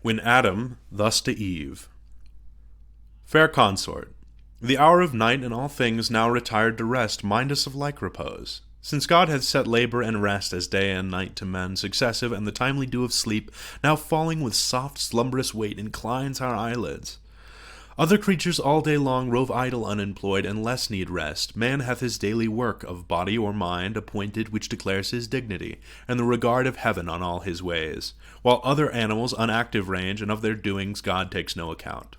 When Adam thus to Eve. Fair consort, the hour of night and all things now retired to rest mind us of like repose. Since God hath set labor and rest as day and night to men successive, and the timely dew of sleep, now falling with soft slumberous weight, inclines our eyelids. Other creatures all day long rove idle unemployed, and less need rest. Man hath his daily work of body or mind appointed, which declares his dignity, and the regard of heaven on all his ways, while other animals unactive range, and of their doings God takes no account.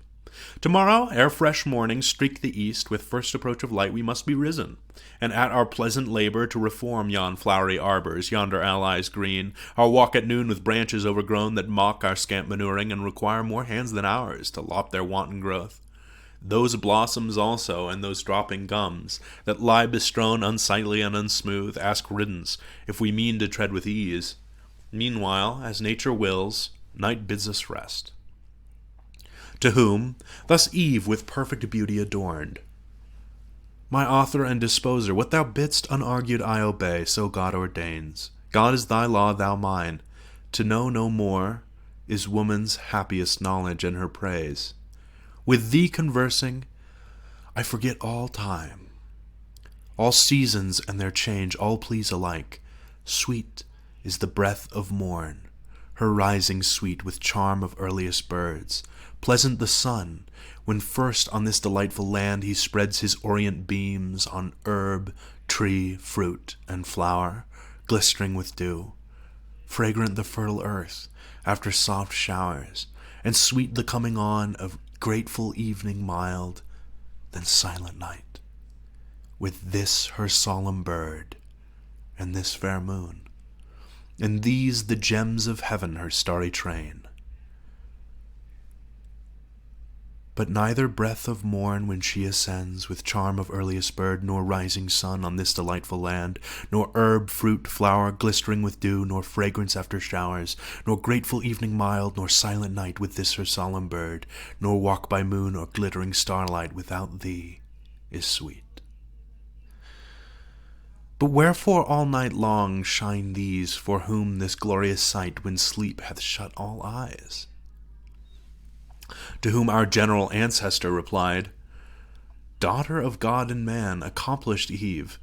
Tomorrow, ere fresh morning streak the east, with first approach of light we must be risen, and at our pleasant labor to reform yon flowery arbors, yonder allies green, our walk at noon with branches overgrown that mock our scant manuring, and require more hands than ours to lop their wanton growth. Those blossoms also, and those dropping gums, that lie bestrown unsightly and unsmooth, ask riddance, if we mean to tread with ease. Meanwhile, as nature wills, night bids us rest. To whom, thus Eve with perfect beauty adorned, My author and disposer, what thou bidst unargued I obey, so God ordains. God is thy law, thou mine. To know no more is woman's happiest knowledge and her praise. With thee conversing, I forget all time. All seasons and their change all please alike. Sweet is the breath of morn, her rising sweet with charm of earliest birds. Pleasant the sun, when first on this delightful land he spreads his orient beams on herb, tree, fruit, and flower, glistering with dew. Fragrant the fertile earth after soft showers, and sweet the coming on of grateful evening mild, then silent night, with this her solemn bird, and this fair moon, and these the gems of heaven her starry train. But neither breath of morn when she ascends, with charm of earliest bird, nor rising sun on this delightful land, nor herb, fruit, flower, glistering with dew, nor fragrance after showers, nor grateful evening mild, nor silent night with this her solemn bird, nor walk by moon or glittering starlight without thee is sweet. But wherefore all night long shine these, for whom this glorious sight, when sleep hath shut all eyes? To whom our general ancestor replied, Daughter of God and man, accomplished Eve,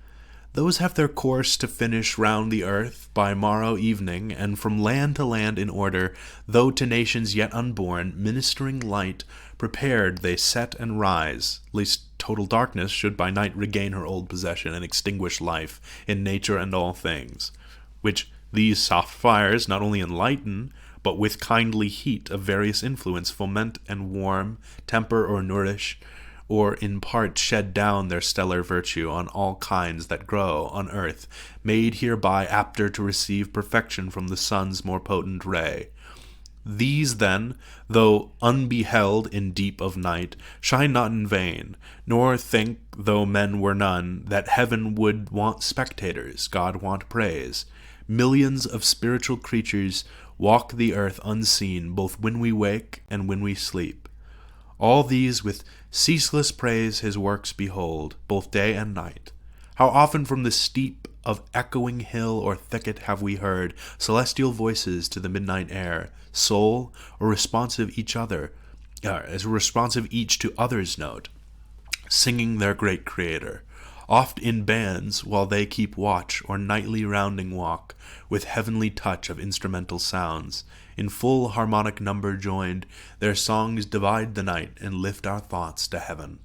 those have their course to finish round the earth by morrow evening, and from land to land in order, though to nations yet unborn, ministering light, prepared they set and rise, lest total darkness should by night regain her old possession and extinguish life in nature and all things, which these soft fires not only enlighten, but with kindly heat of various influence foment and warm, temper or nourish, or in part shed down their stellar virtue on all kinds that grow on earth, made hereby apter to receive perfection from the sun's more potent ray. These then, though unbeheld in deep of night, shine not in vain, nor think, though men were none, that heaven would want spectators, God want praise. Millions of spiritual creatures walk the earth unseen, both when we wake and when we sleep. All these with ceaseless praise his works behold, both day and night. How often from the steep of echoing hill or thicket have we heard celestial voices to the midnight air, soul or responsive each to other's note, singing their great Creator, oft in bands while they keep watch or nightly rounding walk, with heavenly touch of instrumental sounds, in full harmonic number joined, their songs divide the night and lift our thoughts to heaven.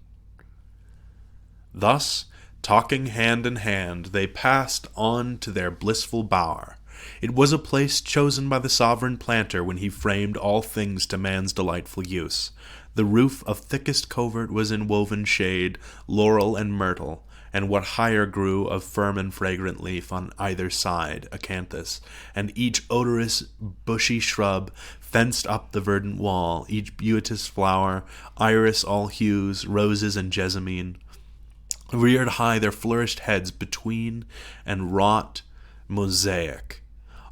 Thus, talking hand in hand, they passed on to their blissful bower. It was a place chosen by the sovereign planter when he framed all things to man's delightful use. The roof of thickest covert was in woven shade, laurel and myrtle, and what higher grew of firm and fragrant leaf on either side, acanthus, and each odorous bushy shrub fenced up the verdant wall, each beauteous flower, iris all hues, roses and jessamine, reared high their flourished heads between, and wrought mosaic.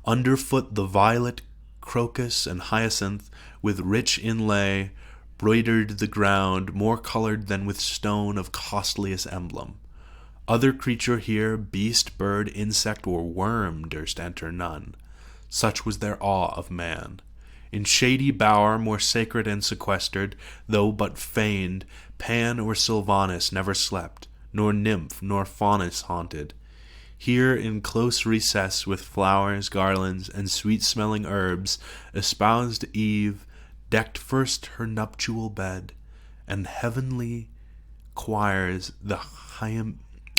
Underfoot the violet, crocus, and hyacinth, with rich inlay, broidered the ground, more coloured than with stone of costliest emblem. Other creature here, beast, bird, insect, or worm durst enter none. Such was their awe of man. In shady bower more sacred and sequestered, though but feigned, Pan or Sylvanus never slept, nor nymph nor faunus haunted. Here in close recess with flowers, garlands, and sweet-smelling herbs, espoused Eve decked first her nuptial bed, and heavenly choirs the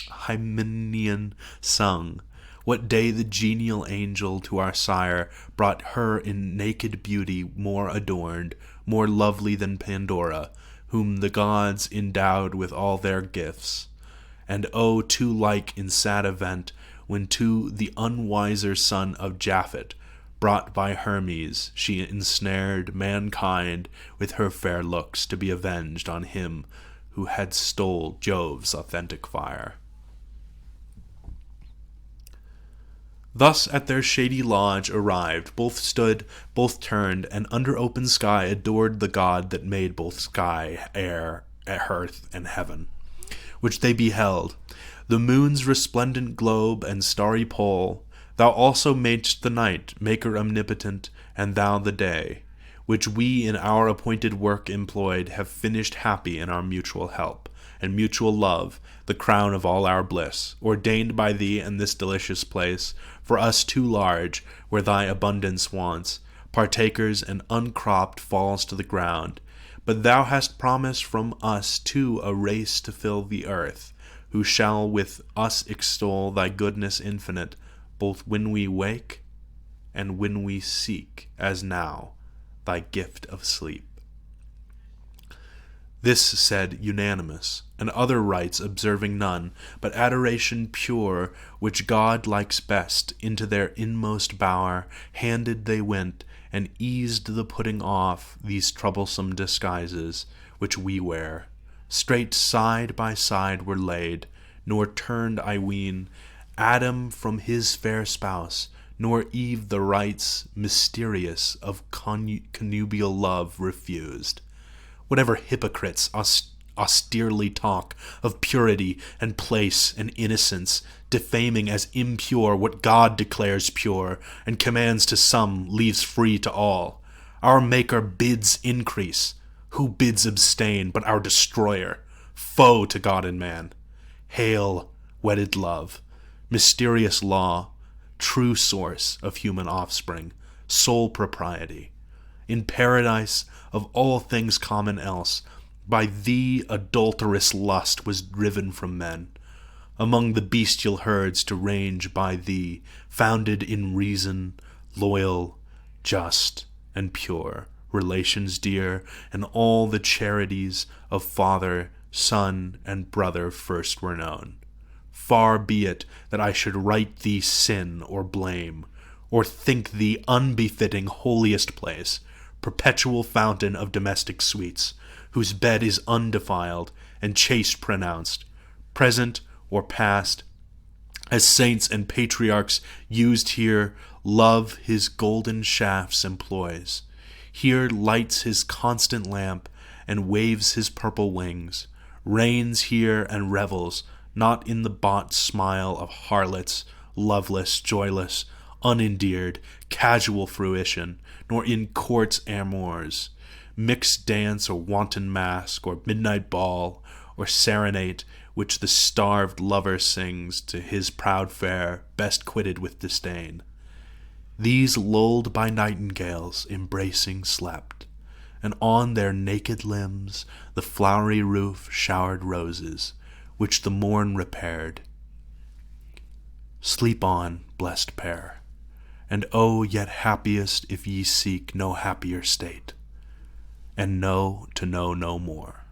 Hymenean sung, what day the genial angel to our sire brought her in naked beauty more adorned, more lovely than Pandora, whom the gods endowed with all their gifts. And oh, too like in sad event, when to the unwiser son of Japhet, brought by Hermes, she ensnared mankind with her fair looks to be avenged on him who had stole Jove's authentic fire. Thus at their shady lodge arrived, both stood, both turned, and under open sky adored the god that made both sky, air, earth, and heaven, which they beheld, the moon's resplendent globe and starry pole. Thou also madest the night, maker omnipotent, and thou the day, which we in our appointed work employed have finished happy in our mutual help, and mutual love, the crown of all our bliss, ordained by thee in this delicious place, for us too large, where thy abundance wants, partakers and uncropped falls to the ground. But thou hast promised from us too a race to fill the earth, who shall with us extol thy goodness infinite, both when we wake and when we seek, as now, thy gift of sleep. This said unanimous, and other rites observing none, but adoration pure, which God likes best, into their inmost bower handed they went, and eased the putting off these troublesome disguises which we wear. Straight side by side were laid, nor turned, I ween, Adam from his fair spouse, nor Eve the rites mysterious of connubial love refused. Whatever hypocrites austerely talk of purity and place and innocence, defaming as impure what God declares pure, and commands to some, leaves free to all. Our Maker bids increase. Who bids abstain but our destroyer, foe to God and man? Hail, wedded love, mysterious law, true source of human offspring, sole propriety. In paradise of all things common else, by thee adulterous lust was driven from men. Among the bestial herds to range by thee, founded in reason, loyal, just, and pure, relations dear, and all the charities of father, son, and brother first were known. Far be it that I should write thee sin or blame, or think thee unbefitting holiest place, perpetual fountain of domestic sweets, whose bed is undefiled and chaste pronounced, present or past, as saints and patriarchs used here, love his golden shafts employs. Here lights his constant lamp, and waves his purple wings, reigns here and revels, not in the bought smile of harlots, loveless, joyless, unendeared, casual fruition, nor in court's amours, mixed dance or wanton mask, or midnight ball, or serenade, which the starved lover sings to his proud fair, best quitted with disdain. These lulled by nightingales embracing slept, and on their naked limbs the flowery roof showered roses, which the morn repaired. Sleep on, blessed pair, and oh, yet happiest if ye seek no happier state, and know to know no more.